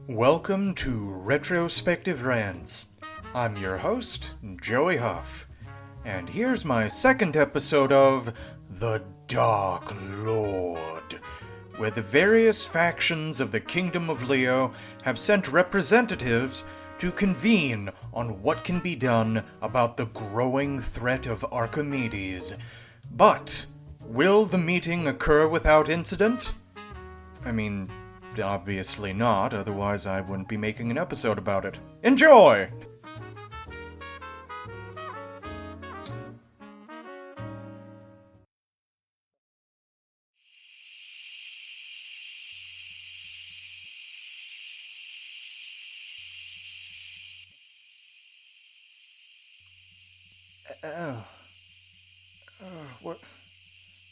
Welcome to Retrospective Rants. I'm your host, Joey Huff, and here's my second episode of The Dark Lord, where the various factions of the Kingdom of Leo have sent representatives to convene on what can be done about the growing threat of Archimedes. But will the meeting occur without incident? I mean, obviously not, otherwise I wouldn't be making an episode about it. Enjoy!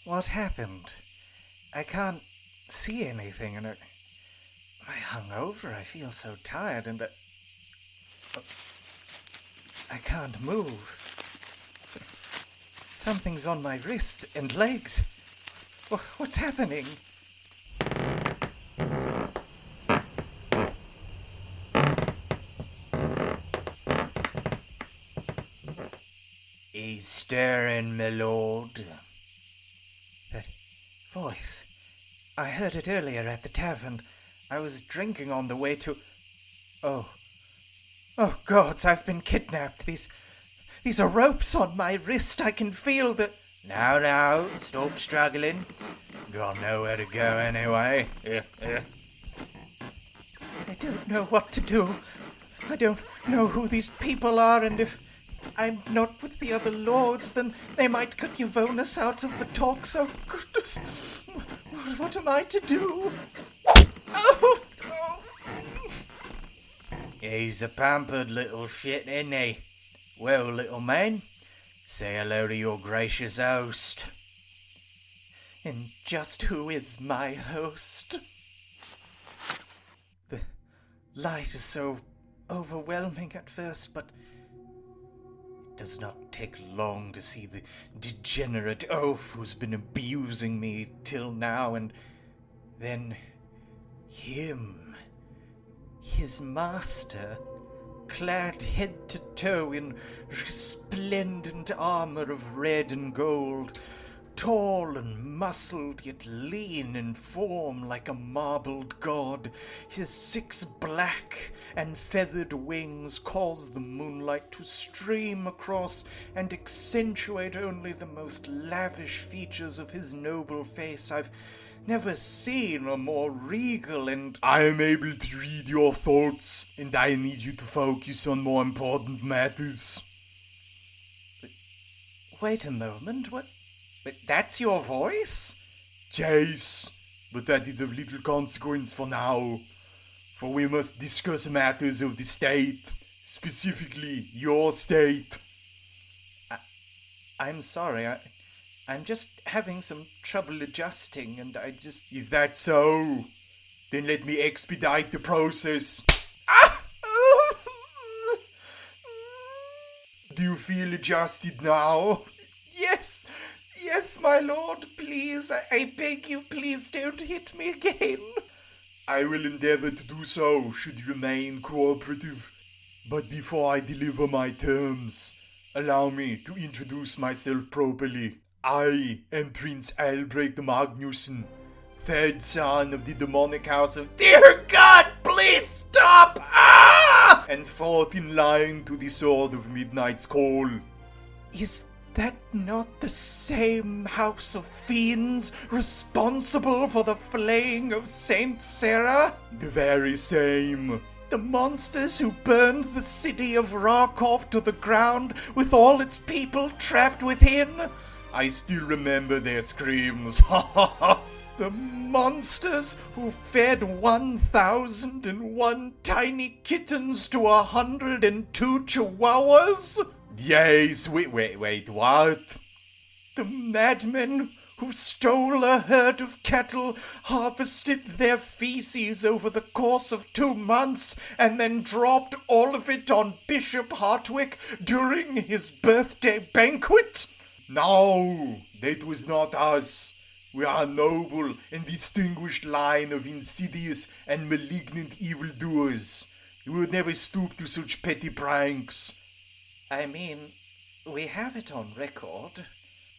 What happened? I can't see anything, and I'm hungover. I feel so tired, and I can't move. Something's on my wrists and legs. What's happening? He's stirring, my lord. That voice. I heard it earlier at the tavern. I was drinking on the way to... Oh gods, I've been kidnapped. These are ropes on my wrist. I can feel the... Now, stop struggling. Got nowhere to go anyway. I don't know what to do. I don't know who these people are, and if I'm not with the other lords, then they might cut Yvonnis out of the talks. Oh, goodness. What am I to do? Oh. He's a pampered little shit, isn't he? Well, little man, say hello to your gracious host. And just who is my host? The light is so overwhelming at first, but it does not take long to see the degenerate oaf who's been abusing me till now, and then him, his master, clad head to toe in resplendent armor of red and gold, tall and muscled, yet lean in form like a marbled god. His 6 black and feathered wings cause the moonlight to stream across and accentuate only the most lavish features of his noble face. I've never seen a more regal and... I am able to read your thoughts, and I need you to focus on more important matters. Wait a moment, what? That's your voice? Chase, but that is of little consequence for now, for we must discuss matters of the state, specifically your state. I'm sorry, I'm just having some trouble adjusting, and I just... Is that so? Then let me expedite the process. Do you feel adjusted now? Yes, my lord, please. I beg you, please don't hit me again. I will endeavor to do so, should you remain cooperative. But before I deliver my terms, allow me to introduce myself properly. I am Prince Albrecht Magnusson, 3rd son of the demonic house of... Dear God, please stop! And 4th in line to the sword of Midnight's Call. Is that not the same house of fiends responsible for the flaying of Saint Sarah? The very same. The monsters who burned the city of Rakov to the ground with all its people trapped within? I still remember their screams. The monsters who fed 1,001 tiny kittens to 102 chihuahuas? Yes, wait, what? The madmen who stole a herd of cattle, harvested their feces over the course of 2 months, and then dropped all of it on Bishop Hartwick during his birthday banquet? No, that was not us. We are a noble and distinguished line of insidious and malignant evildoers. You would never stoop to such petty pranks. I mean, we have it on record.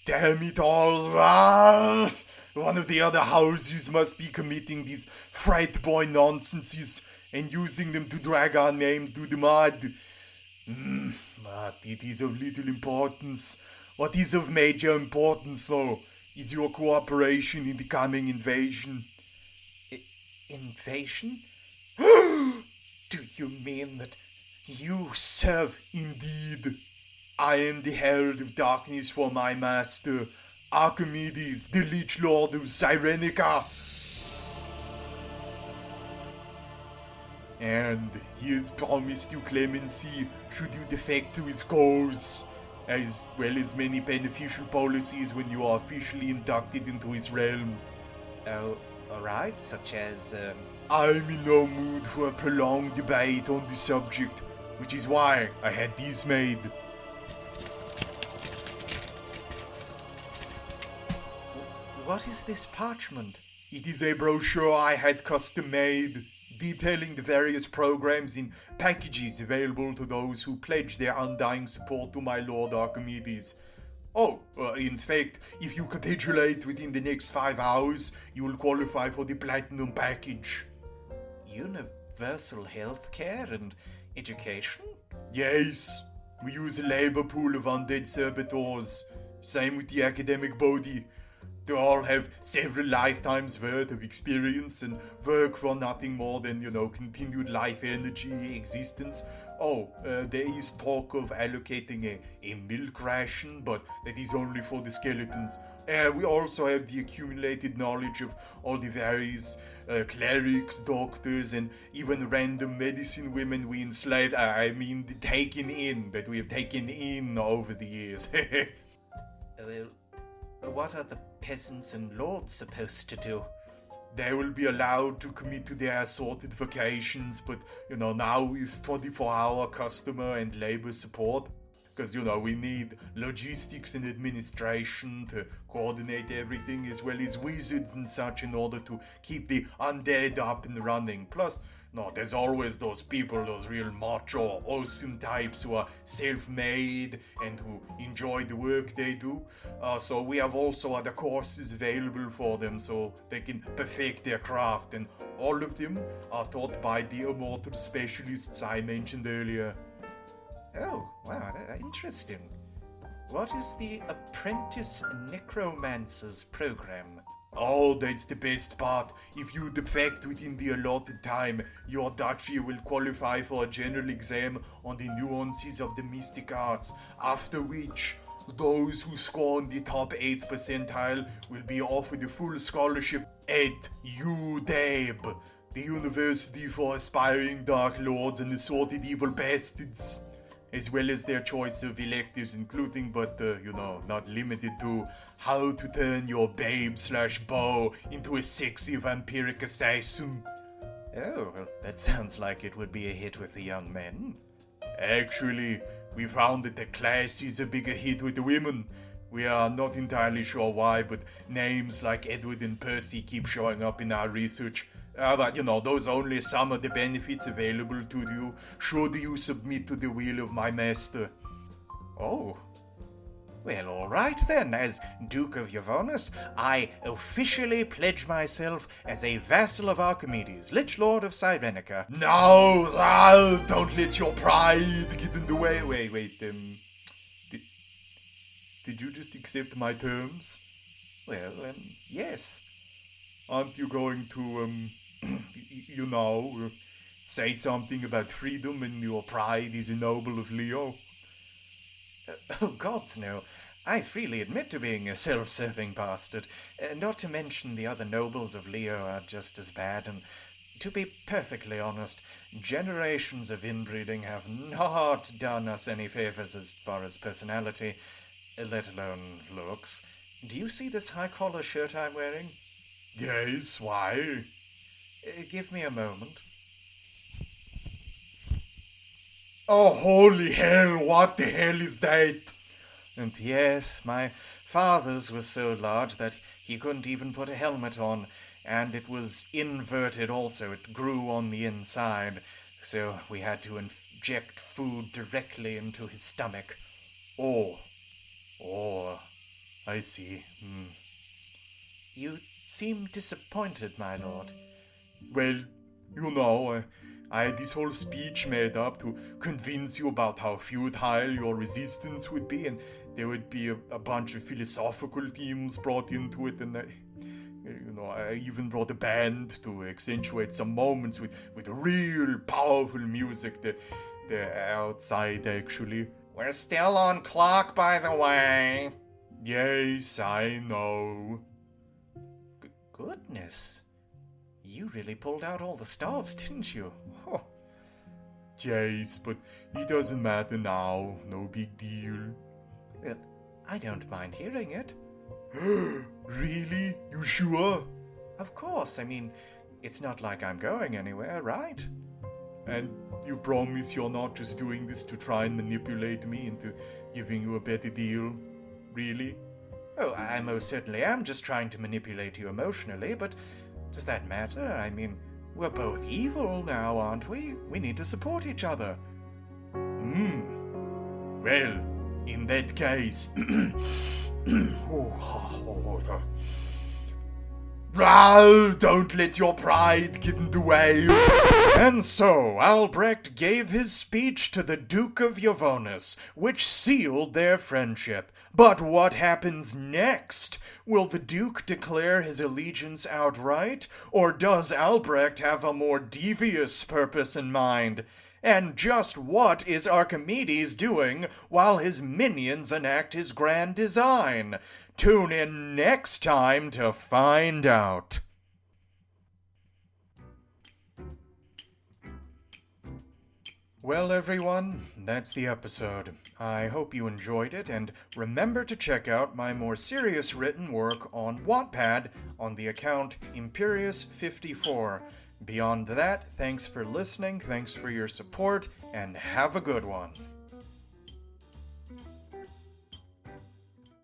Damn it all, Ral! One of the other houses must be committing these frat boy nonsenses and using them to drag our name through the mud. But it is of little importance. What is of major importance, though, is your cooperation in the coming invasion. Invasion? Do you mean that you serve? Indeed. I am the Herald of Darkness for my master, Archimedes, the LichLord of Cyrencia. And he has promised you clemency should you defect to his cause, as well as many beneficial policies when you are officially inducted into his realm. Oh, alright, such as, I'm in no mood for a prolonged debate on the subject, which is why I had these made. What is this parchment? It is a brochure I had custom made, detailing the various programs in packages available to those who pledge their undying support to my Lord Archimedes. Oh, in fact, if you capitulate within the next 5 hours, you will qualify for the Platinum package. Universal healthcare and education? Yes, we use a labor pool of undead servitors. Same with the academic body. They all have several lifetimes worth of experience and work for nothing more than, continued life energy existence. Oh, there is talk of allocating a milk ration, but that is only for the skeletons. We also have the accumulated knowledge of all the various clerics, doctors, and even random medicine women we enslaved. That we have taken in over the years. What are the peasants and lords supposed to do? They will be allowed to commit to their assorted vocations, but, now with 24-hour customer and labor support, because, we need logistics and administration to coordinate everything, as well as wizards and such in order to keep the undead up and running. Plus, there's always those people, those real macho, awesome types who are self-made and who enjoy the work they do. So we have also other courses available for them so they can perfect their craft, and all of them are taught by the immortal specialists I mentioned earlier. Oh, wow, interesting. What is the Apprentice Necromancer's program? Oh, that's the best part. If you defect within the allotted time, your duchy will qualify for a general exam on the nuances of the mystic arts, after which those who score in the top 8th percentile will be offered a full scholarship at UDAB, the University for Aspiring Dark Lords and Assorted Evil Bastards, as well as their choice of electives, including, but not limited to, how to turn your babe/beau into a sexy vampiric assassin. Oh, well, that sounds like it would be a hit with the young men. Actually, we found that the class is a bigger hit with the women. We are not entirely sure why, but names like Edward and Percy keep showing up in our research. But those are only some of the benefits available to you should you submit to the will of my master. Oh. Well, all right then. As Duke of Yvonnis, I officially pledge myself as a vassal of Archimedes, LichLord of Cyrencia. No, Ral, don't let your pride get in the way. Wait, did you just accept my terms? Well, yes. Aren't you going to, say something about freedom and your pride is a noble of Leo? Oh, gods, no. I freely admit to being a self-serving bastard. Not to mention the other nobles of Leo are just as bad, and to be perfectly honest, generations of inbreeding have not done us any favors as far as personality, let alone looks. Do you see this high-collar shirt I'm wearing? Yes, why? Give me a moment. Oh, holy hell, what the hell is that? And yes, my father's was so large that He couldn't even put a helmet on, and it was inverted also. It grew on the inside, so we had to inject food directly into his stomach. Oh, I see. You seem disappointed, my lord. Well, I had this whole speech made up to convince you about how futile your resistance would be, and there would be a bunch of philosophical themes brought into it, and I even brought a band to accentuate some moments with real powerful music. They're outside, actually. We're still on clock, by the way. Yes, I know. Goodness. You really pulled out all the stops, didn't you? Oh. Yes, but it doesn't matter now. No big deal. Well, I don't mind hearing it. Really? You sure? Of course. I mean, it's not like I'm going anywhere, right? And you promise you're not just doing this to try and manipulate me into giving you a better deal? Really? Oh, I most certainly am just trying to manipulate you emotionally, but does that matter? I mean, we're both evil now, aren't we? We need to support each other. Well, in that case... Don't let your pride get in the way. And so Albrecht gave his speech to the Duke of Yvonnis, which sealed their friendship. But what happens next? Will the Duke declare his allegiance outright, or does Albrecht have a more devious purpose in mind? And just what is Archimedes doing while his minions enact his grand design? Tune in next time to find out. Well, everyone, that's the episode. I hope you enjoyed it, and remember to check out my more serious written work on Wattpad on the account Imperius54. Beyond that, thanks for listening, thanks for your support, and have a good one.